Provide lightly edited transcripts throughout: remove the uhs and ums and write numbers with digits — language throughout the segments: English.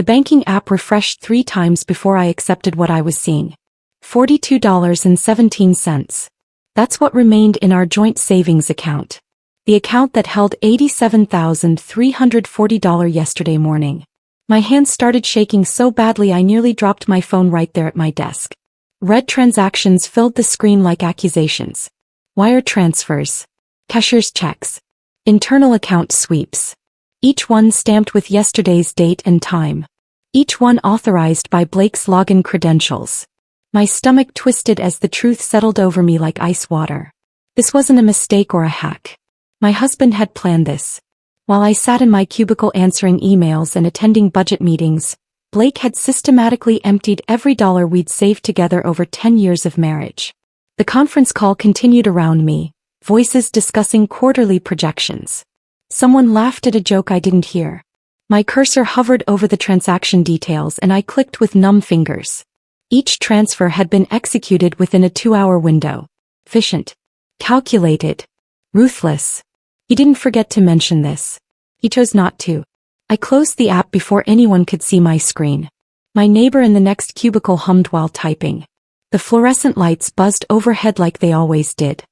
The banking app refreshed 3 times before I accepted what I was seeing. $42.17. That's what remained in our joint savings account. The account that held $87,340 yesterday morning. My hands started shaking so badly I nearly dropped my phone right there at my desk. Red transactions filled the screen like accusations. Wire transfers. Cashier's checks. Internal account sweeps. Each one stamped with yesterday's date and time. Each one authorized by Blake's login credentials. My stomach twisted as the truth settled over me like ice water. This wasn't a mistake or a hack. My husband had planned this. While I sat in my cubicle answering emails and attending budget meetings, Blake had systematically emptied every dollar we'd saved together over 10 years of marriage. The conference call continued around me, voices discussing quarterly projections. Someone laughed at a joke I didn't hear. My cursor hovered over the transaction details and I clicked with numb fingers. Each transfer had been executed within a 2-hour window. Efficient. Calculated. Ruthless. He didn't forget to mention this. He chose not to. I closed the app before anyone could see my screen. My neighbor in the next cubicle hummed while typing. The fluorescent lights buzzed overhead like they always did.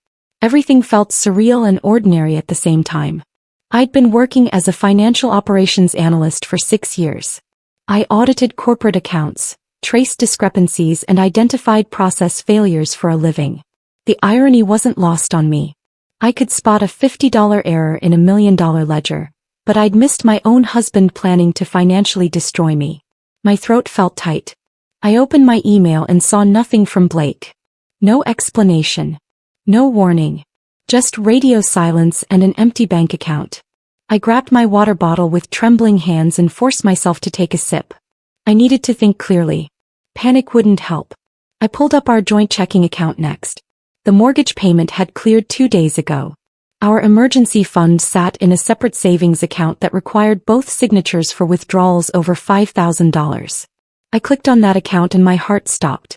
Everything felt surreal and ordinary at the same time. I'd been working as a financial operations analyst for 6 years. I audited corporate accounts, traced discrepancies and identified process failures for a living. The irony wasn't lost on me. I could spot a $50 error in a $1 million ledger, but I'd missed my own husband planning to financially destroy me. My throat felt tight. I opened my email and saw nothing from Blake. No explanation. No warning. Just radio silence and an empty bank account. I grabbed my water bottle with trembling hands and forced myself to take a sip. I needed to think clearly. Panic wouldn't help. I pulled up our joint checking account next. The mortgage payment had cleared 2 days ago. Our emergency fund sat in a separate savings account that required both signatures for withdrawals over $5,000. I clicked on that account and my heart stopped.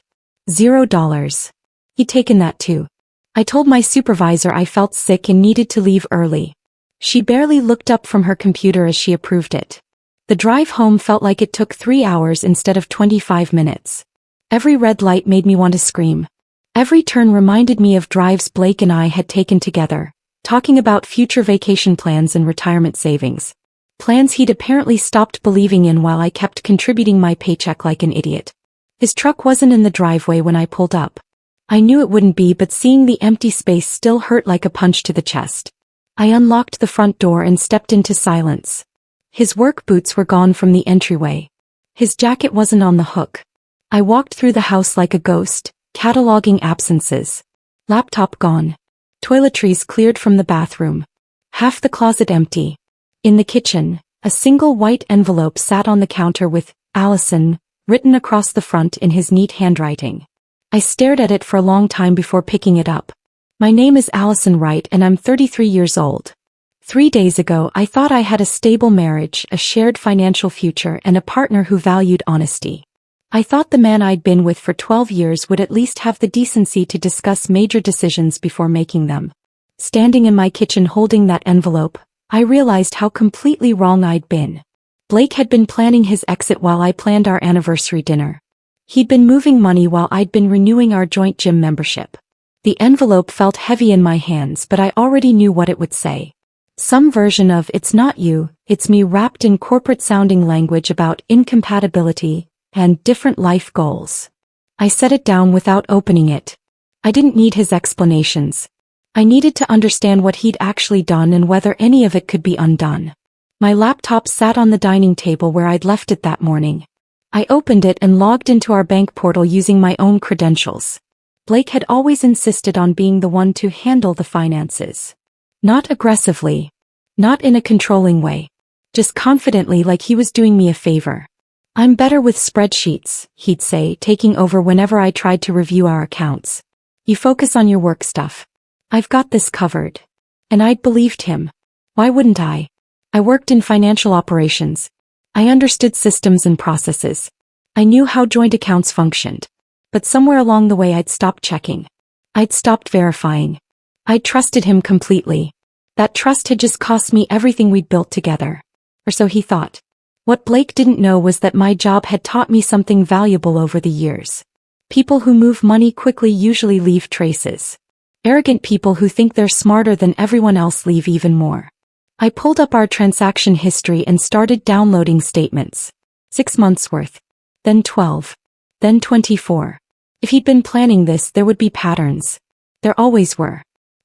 $0. He'd taken that too. I told my supervisor I felt sick and needed to leave early. She barely looked up from her computer as she approved it. The drive home felt like it took 3 hours instead of 25 minutes. Every red light made me want to scream. Every turn reminded me of drives Blake and I had taken together, talking about future vacation plans and retirement savings. Plans he'd apparently stopped believing in while I kept contributing my paycheck like an idiot. His truck wasn't in the driveway when I pulled up. I knew it wouldn't be, but seeing the empty space still hurt like a punch to the chest. I unlocked the front door and stepped into silence. His work boots were gone from the entryway. His jacket wasn't on the hook. I walked through the house like a ghost, cataloging absences. Laptop gone. Toiletries cleared from the bathroom. Half the closet empty. In the kitchen, a single white envelope sat on the counter with Allison written across the front in his neat handwriting. I stared at it for a long time before picking it up. My name is Allison Wright and I'm 33 years old. 3 days ago I thought I had a stable marriage, a shared financial future and a partner who valued honesty. I thought the man I'd been with for 12 years would at least have the decency to discuss major decisions before making them. Standing in my kitchen holding that envelope, I realized how completely wrong I'd been. Blake had been planning his exit while I planned our anniversary dinner. He'd been moving money while I'd been renewing our joint gym membership. The envelope felt heavy in my hands, but I already knew what it would say. Some version of "it's not you, it's me" wrapped in corporate-sounding language about incompatibility and different life goals. I set it down without opening it. I didn't need his explanations. I needed to understand what he'd actually done and whether any of it could be undone. My laptop sat on the dining table where I'd left it that morning. I opened it and logged into our bank portal using my own credentials. Blake had always insisted on being the one to handle the finances. Not aggressively. Not in a controlling way. Just confidently, like he was doing me a favor. "I'm better with spreadsheets," he'd say, taking over whenever I tried to review our accounts. "You focus on your work stuff. I've got this covered." And I'd believed him. Why wouldn't I? I worked in financial operations. I understood systems and processes. I knew how joint accounts functioned. But somewhere along the way I'd stopped checking. I'd stopped verifying. I'd trusted him completely. That trust had just cost me everything we'd built together. Or so he thought. What Blake didn't know was that my job had taught me something valuable over the years. People who move money quickly usually leave traces. Arrogant people who think they're smarter than everyone else leave even more. I pulled up our transaction history and started downloading statements. 6 months worth. Then 12. Then 24. If he'd been planning this, there would be patterns. There always were.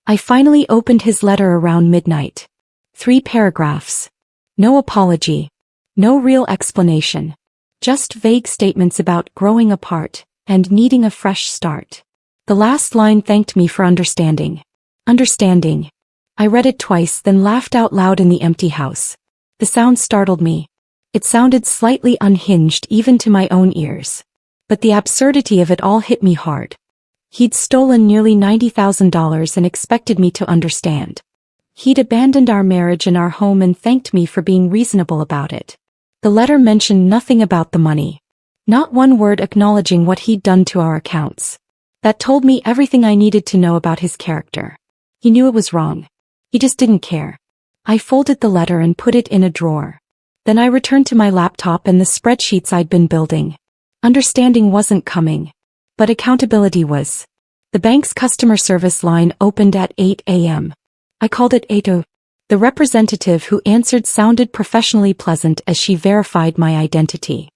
I finally opened his letter around midnight. 3 paragraphs. No apology. No real explanation. Just vague statements about growing apart and needing a fresh start. The last line thanked me for understanding. Understanding. I read it twice, then laughed out loud in the empty house. The sound startled me. It sounded slightly unhinged even to my own ears. But the absurdity of it all hit me hard. He'd stolen nearly $90,000 and expected me to understand. He'd abandoned our marriage and our home and thanked me for being reasonable about it. The letter mentioned nothing about the money. Not one word acknowledging what he'd done to our accounts. That told me everything I needed to know about his character. He knew it was wrong. He just didn't care. I folded the letter and put it in a drawer. Then I returned to my laptop and the spreadsheets I'd been building. Understanding wasn't coming. But accountability was. The bank's customer service line opened at 8 a.m. I called it 8:00. The representative who answered sounded professionally pleasant as she verified my identity.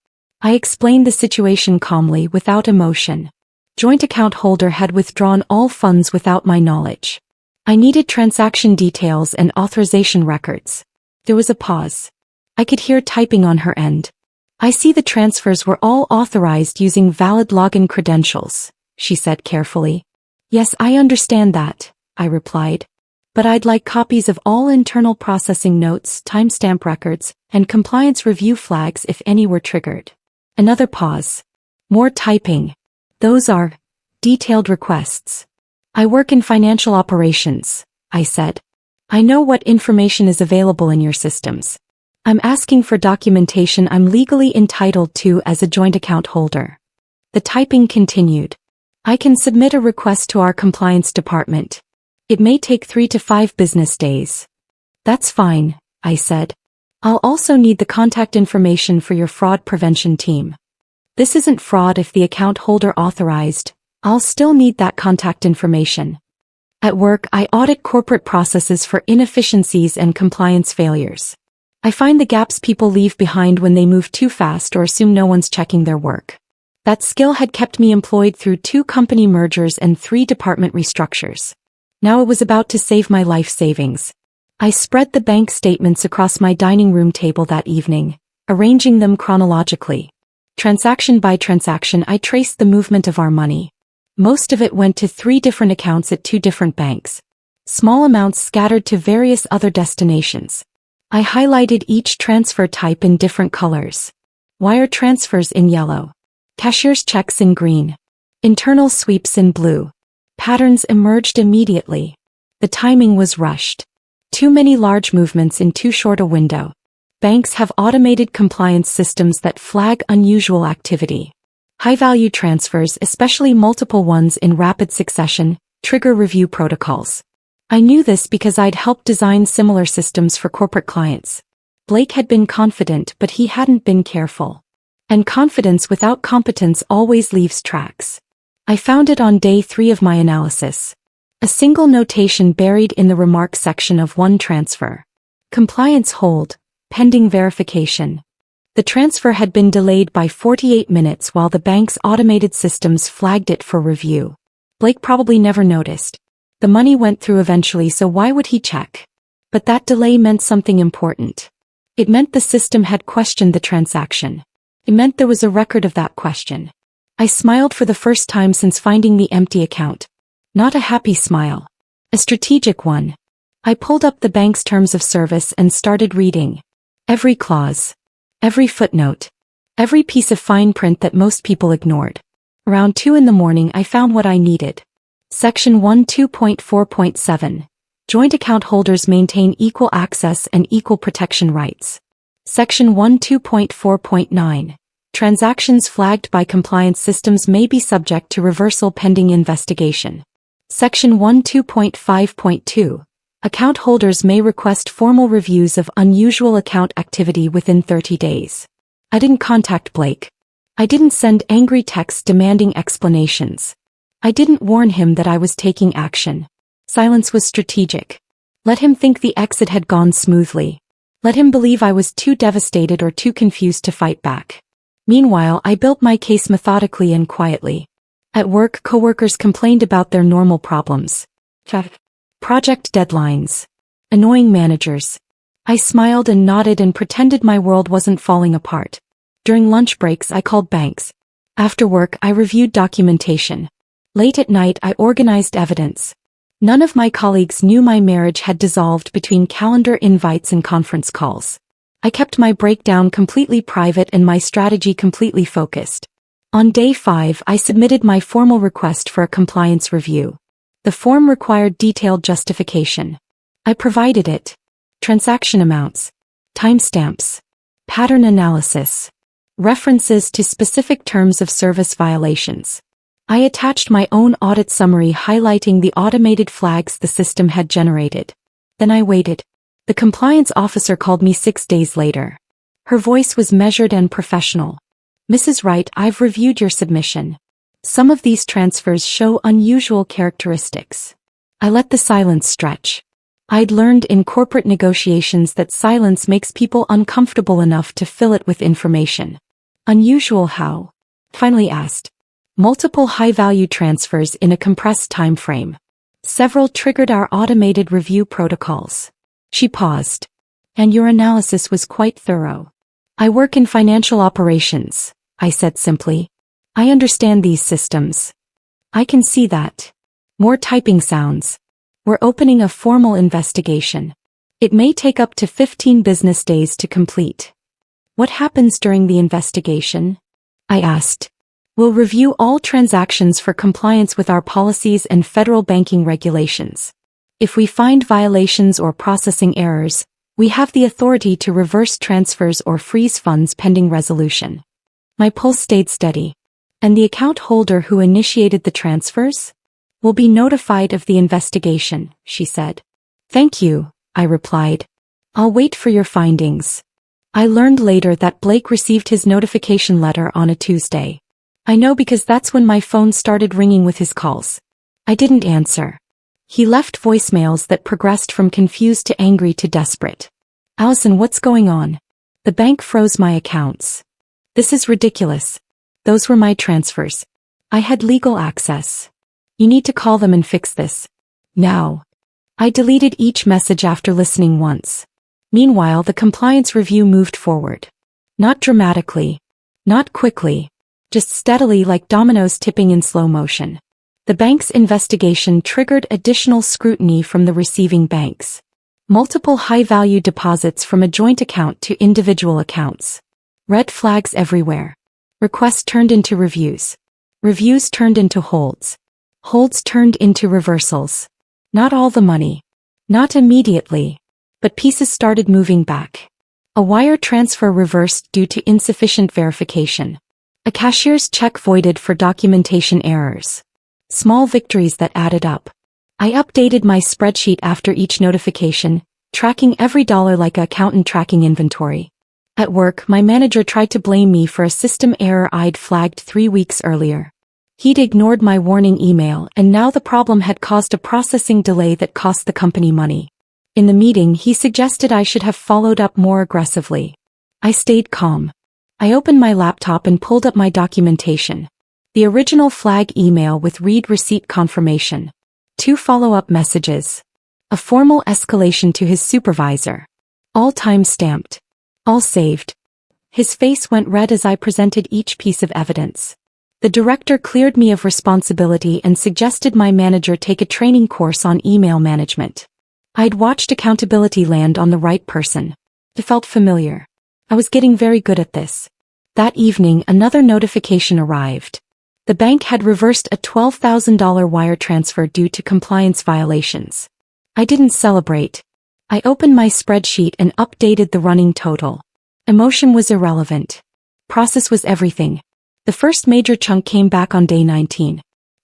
I explained the situation calmly without emotion. Joint account holder had withdrawn all funds without my knowledge. I needed transaction details and authorization records. There was a pause. I could hear typing on her end. I see the transfers were all authorized using valid login credentials, she said carefully. Yes, I understand that, I replied. But I'd like copies of all internal processing notes, timestamp records, and compliance review flags if any were triggered. Another pause. More typing. Those are detailed requests. I work in financial operations, I said. I know what information is available in your systems. I'm asking for documentation I'm legally entitled to as a joint account holder. The typing continued. I can submit a request to our compliance department. It may take 3 to 5 business days. That's fine, I said. I'll also need the contact information for your fraud prevention team. This isn't fraud if the account holder authorized. I'll still need that contact information. At work, I audit corporate processes for inefficiencies and compliance failures. I find the gaps people leave behind when they move too fast or assume no one's checking their work. That skill had kept me employed through 2 company mergers and 3 department restructures. Now it was about to save my life savings. I spread the bank statements across my dining room table that evening, arranging them chronologically. Transaction by transaction, I traced the movement of our money. Most of it went to 3 different accounts at 2 different banks. Small amounts scattered to various other destinations. I highlighted each transfer type in different colors. Wire transfers in yellow. Cashier's checks in green. Internal sweeps in blue. Patterns emerged immediately. The timing was rushed. Too many large movements in too short a window. Banks have automated compliance systems that flag unusual activity. High-value transfers, especially multiple ones in rapid succession, trigger review protocols. I knew this because I'd helped design similar systems for corporate clients. Blake had been confident, but he hadn't been careful. And confidence without competence always leaves tracks. I found it on day 3 of my analysis. A single notation buried in the remarks section of one transfer. Compliance hold, pending verification. The transfer had been delayed by 48 minutes while the bank's automated systems flagged it for review. Blake probably never noticed. The money went through eventually, so why would he check? But that delay meant something important. It meant the system had questioned the transaction. It meant there was a record of that question. I smiled for the first time since finding the empty account. Not a happy smile. A strategic one. I pulled up the bank's terms of service and started reading. Every clause. Every footnote. Every piece of fine print that most people ignored. Around 2 in the morning I found what I needed. Section 12.4.7. Joint account holders maintain equal access and equal protection rights. Section 12.4.9. Transactions flagged by compliance systems may be subject to reversal pending investigation. Section 12.5.2. Account holders may request formal reviews of unusual account activity within 30 days. I didn't contact Blake. I didn't send angry texts demanding explanations. I didn't warn him that I was taking action. Silence was strategic. Let him think the exit had gone smoothly. Let him believe I was too devastated or too confused to fight back. Meanwhile, I built my case methodically and quietly. At work, coworkers complained about their normal problems. Project deadlines. Annoying managers. I smiled and nodded and pretended my world wasn't falling apart. During lunch breaks, I called banks. After work, I reviewed documentation. Late at night, I organized evidence. None of my colleagues knew my marriage had dissolved between calendar invites and conference calls. I kept my breakdown completely private and my strategy completely focused. On day 5, I submitted my formal request for a compliance review. The form required detailed justification. I provided it. Transaction amounts, timestamps, pattern analysis, references to specific terms of service violations. I attached my own audit summary highlighting the automated flags the system had generated. Then I waited. The compliance officer called me 6 days later. Her voice was measured and professional. "Mrs. Wright, I've reviewed your submission. Some of these transfers show unusual characteristics." I let the silence stretch. I'd learned in corporate negotiations that silence makes people uncomfortable enough to fill it with information. "Unusual how?" Finally asked. "Multiple high-value transfers in a compressed time frame. Several triggered our automated review protocols." She paused. "And your analysis was quite thorough." "I work in financial operations," I said simply. "I understand these systems." "I can see that." More typing sounds. "We're opening a formal investigation. It may take up to 15 business days to complete." "What happens during the investigation?" I asked. "We'll review all transactions for compliance with our policies and federal banking regulations. If we find violations or processing errors, we have the authority to reverse transfers or freeze funds pending resolution." My pulse stayed steady. "And the account holder who initiated the transfers will be notified of the investigation," she said. "Thank you," I replied. "I'll wait for your findings." I learned later that Blake received his notification letter on a Tuesday. I know because that's when my phone started ringing with his calls. I didn't answer. He left voicemails that progressed from confused to angry to desperate. "Allison, what's going on? The bank froze my accounts. This is ridiculous. Those were my transfers. I had legal access. You need to call them and fix this. Now." I deleted each message after listening once. Meanwhile, the compliance review moved forward. Not dramatically. Not quickly. Just steadily like dominoes tipping in slow motion. The bank's investigation triggered additional scrutiny from the receiving banks. Multiple high-value deposits from a joint account to individual accounts. Red flags everywhere. Requests turned into reviews. Reviews turned into holds. Holds turned into reversals. Not all the money. Not immediately. But pieces started moving back. A wire transfer reversed due to insufficient verification. A cashier's check voided for documentation errors. Small victories that added up. I updated my spreadsheet after each notification, tracking every dollar like an accountant tracking inventory. At work, my manager tried to blame me for a system error I'd flagged 3 weeks earlier. He'd ignored my warning email, and now the problem had caused a processing delay that cost the company money. In the meeting, he suggested I should have followed up more aggressively. I stayed calm. I opened my laptop and pulled up my documentation. The original flag email with read receipt confirmation. 2 follow-up messages. A formal escalation to his supervisor. All time-stamped. All saved. His face went red as I presented each piece of evidence. The director cleared me of responsibility and suggested my manager take a training course on email management. I'd watched accountability land on the right person. It felt familiar. I was getting very good at this. That evening, another notification arrived. The bank had reversed a $12,000 wire transfer due to compliance violations. I didn't celebrate. I opened my spreadsheet and updated the running total. Emotion was irrelevant. Process was everything. The first major chunk came back on day 19.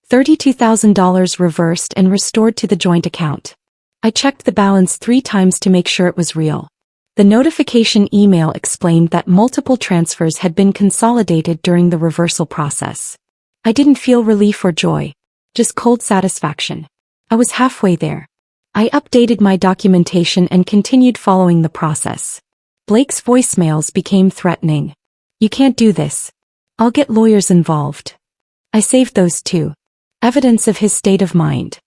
$32,000 reversed and restored to the joint account. I checked the balance 3 times to make sure it was real. The notification email explained that multiple transfers had been consolidated during the reversal process. I didn't feel relief or joy, just cold satisfaction. I was halfway there. I updated my documentation and continued following the process. Blake's voicemails became threatening. "You can't do this. I'll get lawyers involved." I saved those too. Evidence of his state of mind.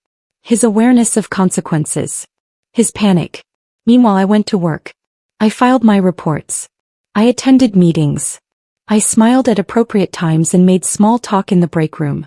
His awareness of consequences. His panic. Meanwhile, I went to work. I filed my reports. I attended meetings. I smiled at appropriate times and made small talk in the break room.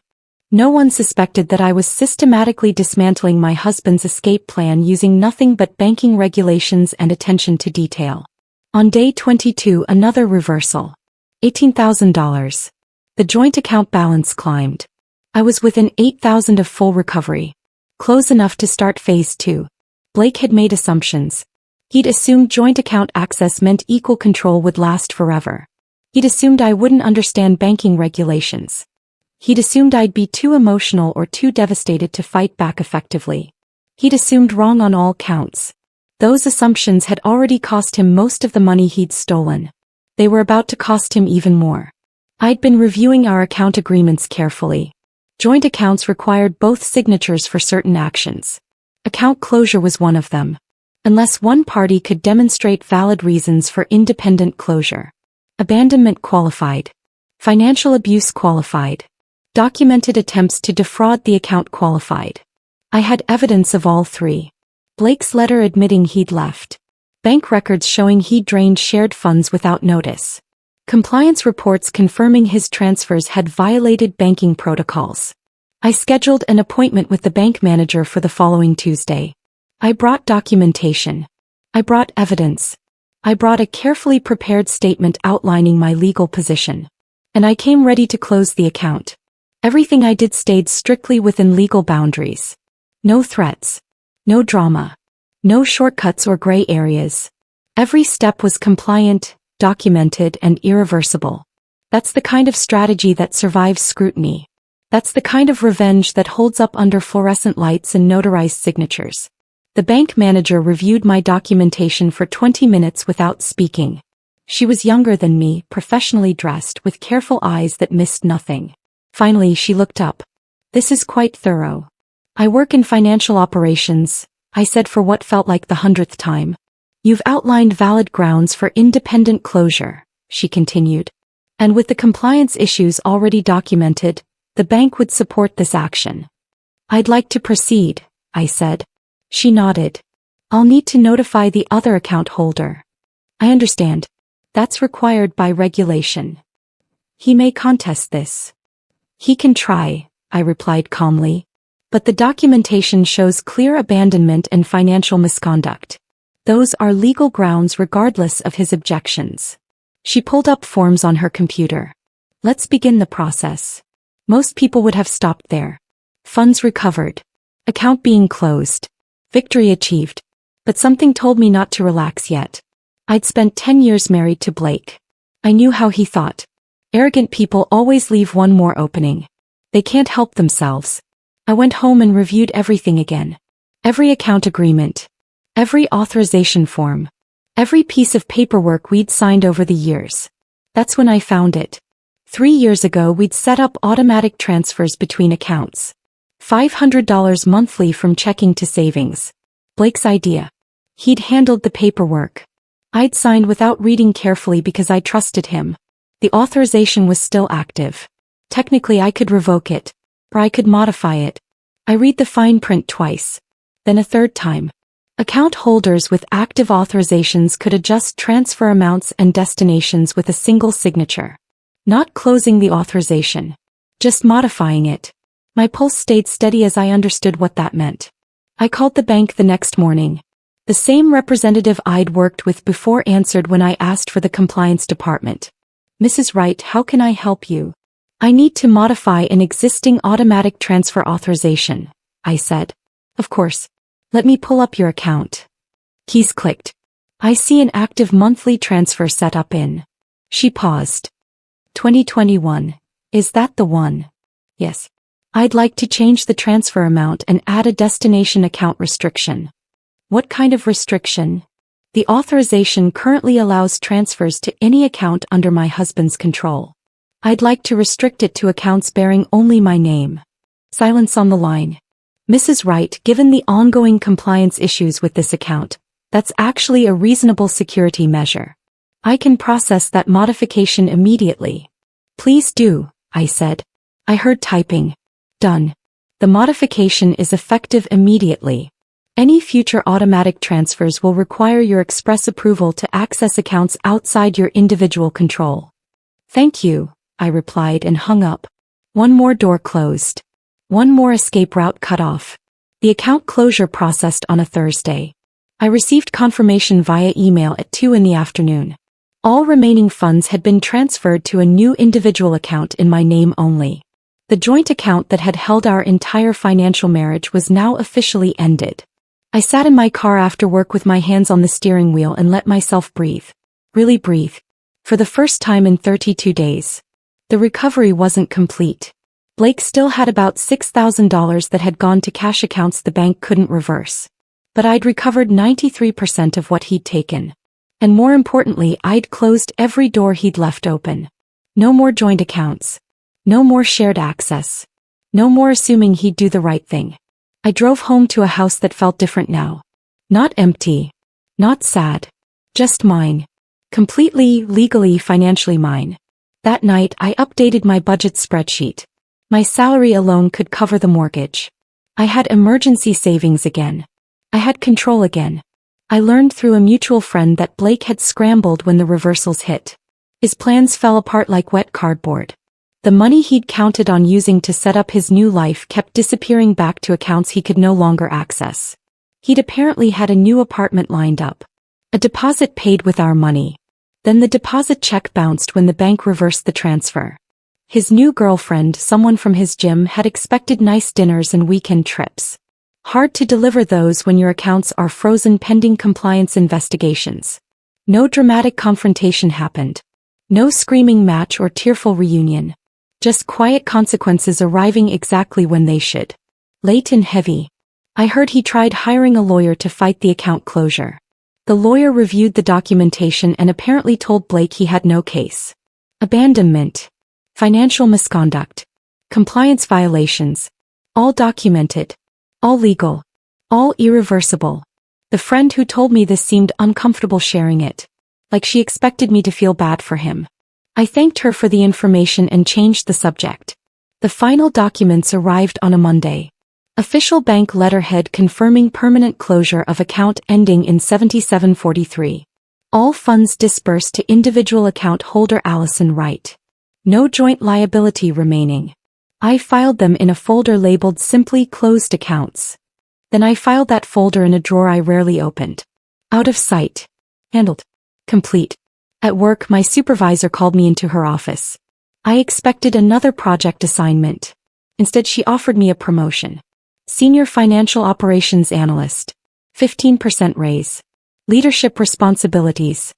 No one suspected that I was systematically dismantling my husband's escape plan using nothing but banking regulations and attention to detail. On day 22, another reversal. $18,000. The joint account balance climbed. I was within $8,000 of full recovery. Close enough to start phase 2. Blake had made assumptions. He'd assumed joint account access meant equal control would last forever. He'd assumed I wouldn't understand banking regulations. He'd assumed I'd be too emotional or too devastated to fight back effectively. He'd assumed wrong on all counts. Those assumptions had already cost him most of the money he'd stolen. They were about to cost him even more. I'd been reviewing our account agreements carefully. Joint accounts required both signatures for certain actions. Account closure was one of them. Unless one party could demonstrate valid reasons for independent closure. Abandonment qualified. Financial abuse qualified. Documented attempts to defraud the account qualified. I had evidence of all three. Blake's letter admitting he'd left. Bank records showing he'd drained shared funds without notice. Compliance reports confirming his transfers had violated banking protocols. I scheduled an appointment with the bank manager for the following Tuesday. I brought documentation. I brought evidence. I brought a carefully prepared statement outlining my legal position. And I came ready to close the account. Everything I did stayed strictly within legal boundaries. No threats. No drama. No shortcuts or gray areas. Every step was compliant, documented, and irreversible. That's the kind of strategy that survives scrutiny. That's the kind of revenge that holds up under fluorescent lights and notarized signatures. The bank manager reviewed my documentation for 20 minutes without speaking. She was younger than me, professionally dressed, with careful eyes that missed nothing. Finally, she looked up. "This is quite thorough. I work in financial operations," I said for what felt like the 100th time. "You've outlined valid grounds for independent closure," she continued. "And with the compliance issues already documented, the bank would support this action." "I'd like to proceed," I said. She nodded. "I'll need to notify the other account holder." "I understand. That's required by regulation. He may contest this." "He can try," I replied calmly. "But the documentation shows clear abandonment and financial misconduct. Those are legal grounds regardless of his objections." She pulled up forms on her computer. "Let's begin the process." Most people would have stopped there. Funds recovered. Account being closed. Victory achieved. But something told me not to relax yet. I'd spent 10 years married to Blake. I knew how he thought. Arrogant people always leave one more opening. They can't help themselves. I went home and reviewed everything again. Every account agreement. Every authorization form. Every piece of paperwork we'd signed over the years. That's when I found it. 3 years ago we'd set up automatic transfers between accounts. $500 monthly from checking to savings. Blake's idea. He'd handled the paperwork. I'd signed without reading carefully because I trusted him. The authorization was still active. Technically I could revoke it. Or I could modify it. I read the fine print twice. Then a third time. Account holders with active authorizations could adjust transfer amounts and destinations with a single signature. Not closing the authorization. Just modifying it. My pulse stayed steady as I understood what that meant. I called the bank the next morning. The same representative I'd worked with before answered when I asked for the compliance department. "Mrs. Wright, how can I help you?" "I need to modify an existing automatic transfer authorization," I said. "Of course. Let me pull up your account." Keys clicked. "I see an active monthly transfer set up in." She paused. 2021. "Is that the one?" "Yes." "I'd like to change the transfer amount and add a destination account restriction." "What kind of restriction?" The authorization currently allows transfers to any account under my husband's control. I'd like to restrict it to accounts bearing only my name. Silence on the line. Mrs. Wright, given the ongoing compliance issues with this account, that's actually a reasonable security measure. I can process that modification immediately. Please do, I said. I heard typing. Done. The modification is effective immediately. Any future automatic transfers will require your express approval to access accounts outside your individual control. Thank you, I replied and hung up. One more door closed. One more escape route cut off. The account closure processed on a Thursday. I received confirmation via email at 2 in the afternoon. All remaining funds had been transferred to a new individual account in my name only. The joint account that had held our entire financial marriage was now officially ended. I sat in my car after work with my hands on the steering wheel and let myself breathe. Really breathe. For the first time in 32 days. The recovery wasn't complete. Blake still had about $6,000 that had gone to cash accounts the bank couldn't reverse. But I'd recovered 93% of what he'd taken. And more importantly, I'd closed every door he'd left open. No more joint accounts. No more shared access. No more assuming he'd do the right thing. I drove home to a house that felt different now. Not empty. Not sad. Just mine. Completely, legally, financially mine. That night, I updated my budget spreadsheet. My salary alone could cover the mortgage. I had emergency savings again. I had control again. I learned through a mutual friend that Blake had scrambled when the reversals hit. His plans fell apart like wet cardboard. The money he'd counted on using to set up his new life kept disappearing back to accounts he could no longer access. He'd apparently had a new apartment lined up. A deposit paid with our money. Then the deposit check bounced when the bank reversed the transfer. His new girlfriend, someone from his gym, had expected nice dinners and weekend trips. Hard to deliver those when your accounts are frozen pending compliance investigations. No dramatic confrontation happened. No screaming match or tearful reunion. Just quiet consequences arriving exactly when they should. Late and heavy. I heard he tried hiring a lawyer to fight the account closure. The lawyer reviewed the documentation and apparently told Blake he had no case. Abandonment. Financial misconduct. Compliance violations. All documented. All legal. All irreversible. The friend who told me this seemed uncomfortable sharing it. Like she expected me to feel bad for him. I thanked her for the information and changed the subject. The final documents arrived on a Monday. Official bank letterhead confirming permanent closure of account ending in 7743. All funds dispersed to individual account holder Allison Wright. No joint liability remaining. I filed them in a folder labeled simply closed accounts. Then I filed that folder in a drawer I rarely opened. Out of sight. Handled. Complete. At work, my supervisor called me into her office. I expected another project assignment. Instead, she offered me a promotion. Senior Financial Operations Analyst. 15% raise. Leadership responsibilities.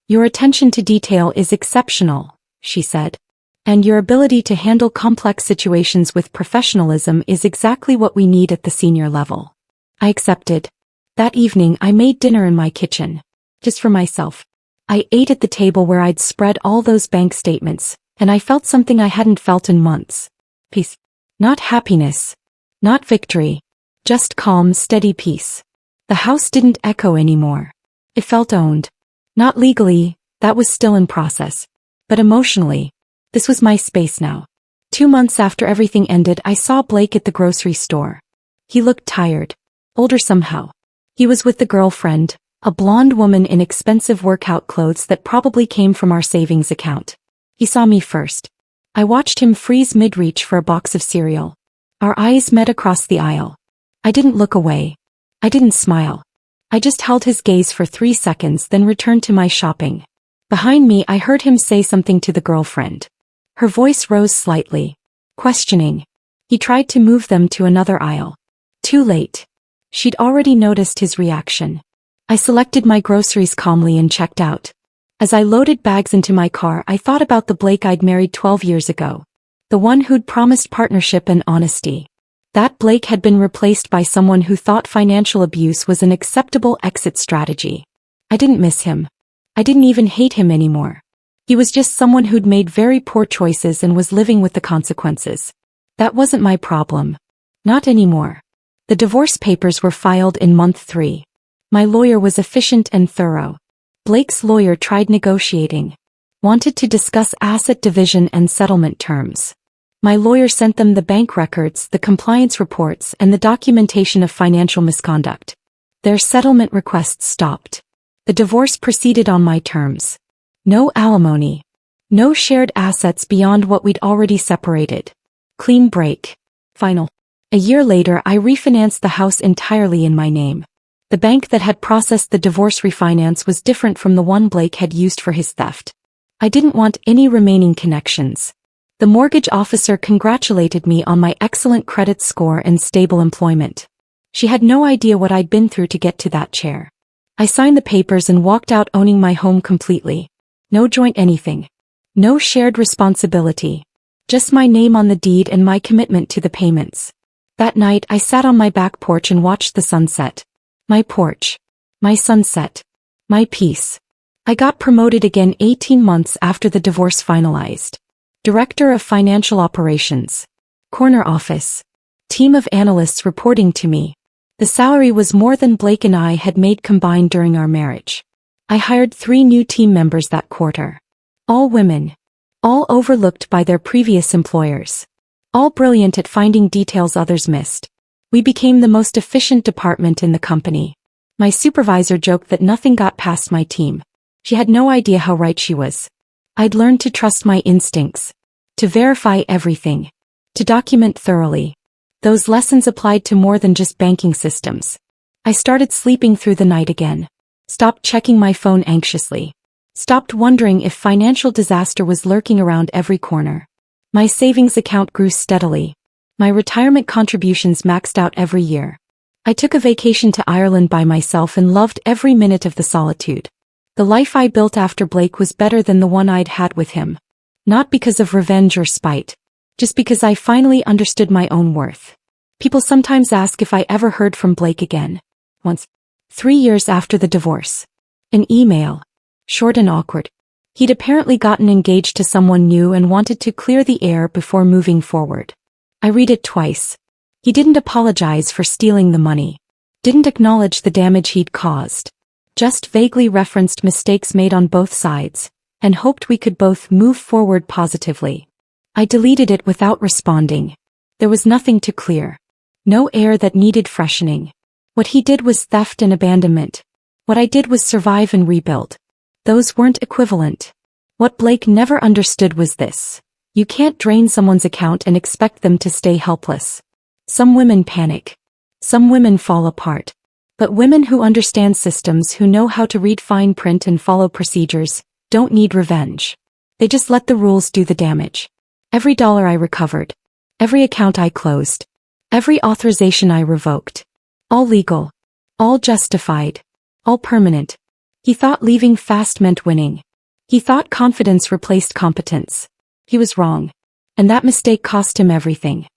Your attention to detail is exceptional, she said. And your ability to handle complex situations with professionalism is exactly what we need at the senior level. I accepted. That evening, I made dinner in my kitchen. Just for myself. I ate at the table where I'd spread all those bank statements, and I felt something I hadn't felt in months. Peace. Not happiness. Not victory. Just calm, steady peace. The house didn't echo anymore. It felt owned. Not legally, that was still in process. But emotionally, this was my space now. 2 months after everything ended, I saw Blake at the grocery store. He looked tired. Older somehow. He was with the girlfriend, a blonde woman in expensive workout clothes that probably came from our savings account. He saw me first. I watched him freeze mid-reach for a box of cereal. Our eyes met across the aisle. I didn't look away. I didn't smile. I just held his gaze for 3 seconds, then returned to my shopping. Behind me, I heard him say something to the girlfriend. Her voice rose slightly. Questioning. He tried to move them to another aisle. Too late. She'd already noticed his reaction. I selected my groceries calmly and checked out. As I loaded bags into my car, I thought about the Blake I'd married 12 years ago. The one who'd promised partnership and honesty. That Blake had been replaced by someone who thought financial abuse was an acceptable exit strategy. I didn't miss him. I didn't even hate him anymore. He was just someone who'd made very poor choices and was living with the consequences. That wasn't my problem. Not anymore. The divorce papers were filed in month 3. My lawyer was efficient and thorough. Blake's lawyer tried negotiating. Wanted to discuss asset division and settlement terms. My lawyer sent them the bank records, the compliance reports, and the documentation of financial misconduct. Their settlement requests stopped. The divorce proceeded on my terms. No alimony. No shared assets beyond what we'd already separated. Clean break. Final. A year later, I refinanced the house entirely in my name. The bank that had processed the divorce refinance was different from the one Blake had used for his theft. I didn't want any remaining connections. The mortgage officer congratulated me on my excellent credit score and stable employment. She had no idea what I'd been through to get to that chair. I signed the papers and walked out owning my home completely. No joint anything. No shared responsibility. Just my name on the deed and my commitment to the payments. That night I sat on my back porch and watched the sunset. My porch. My sunset. My peace. I got promoted again 18 months after the divorce finalized. Director of Financial Operations. Corner office. Team of analysts reporting to me. The salary was more than Blake and I had made combined during our marriage. I hired 3 new team members that quarter. All women. All overlooked by their previous employers. All brilliant at finding details others missed. We became the most efficient department in the company. My supervisor joked that nothing got past my team. She had no idea how right she was. I'd learned to trust my instincts. To verify everything. To document thoroughly. Those lessons applied to more than just banking systems. I started sleeping through the night again. Stopped checking my phone anxiously. Stopped wondering if financial disaster was lurking around every corner. My savings account grew steadily. My retirement contributions maxed out every year. I took a vacation to Ireland by myself and loved every minute of the solitude. The life I built after Blake was better than the one I'd had with him. Not because of revenge or spite. Just because I finally understood my own worth. People sometimes ask if I ever heard from Blake again. Once. 3 years after the divorce. An email. Short and awkward. He'd apparently gotten engaged to someone new and wanted to clear the air before moving forward. I read it twice. He didn't apologize for stealing the money. Didn't acknowledge the damage he'd caused. Just vaguely referenced mistakes made on both sides, and hoped we could both move forward positively. I deleted it without responding. There was nothing to clear. No air that needed freshening. What he did was theft and abandonment. What I did was survive and rebuild. Those weren't equivalent. What Blake never understood was this. You can't drain someone's account and expect them to stay helpless. Some women panic. Some women fall apart. But women who understand systems, who know how to read fine print and follow procedures, don't need revenge. They just let the rules do the damage. Every dollar I recovered. Every account I closed. Every authorization I revoked. All legal. All justified. All permanent. He thought leaving fast meant winning. He thought confidence replaced competence. He was wrong. And that mistake cost him everything.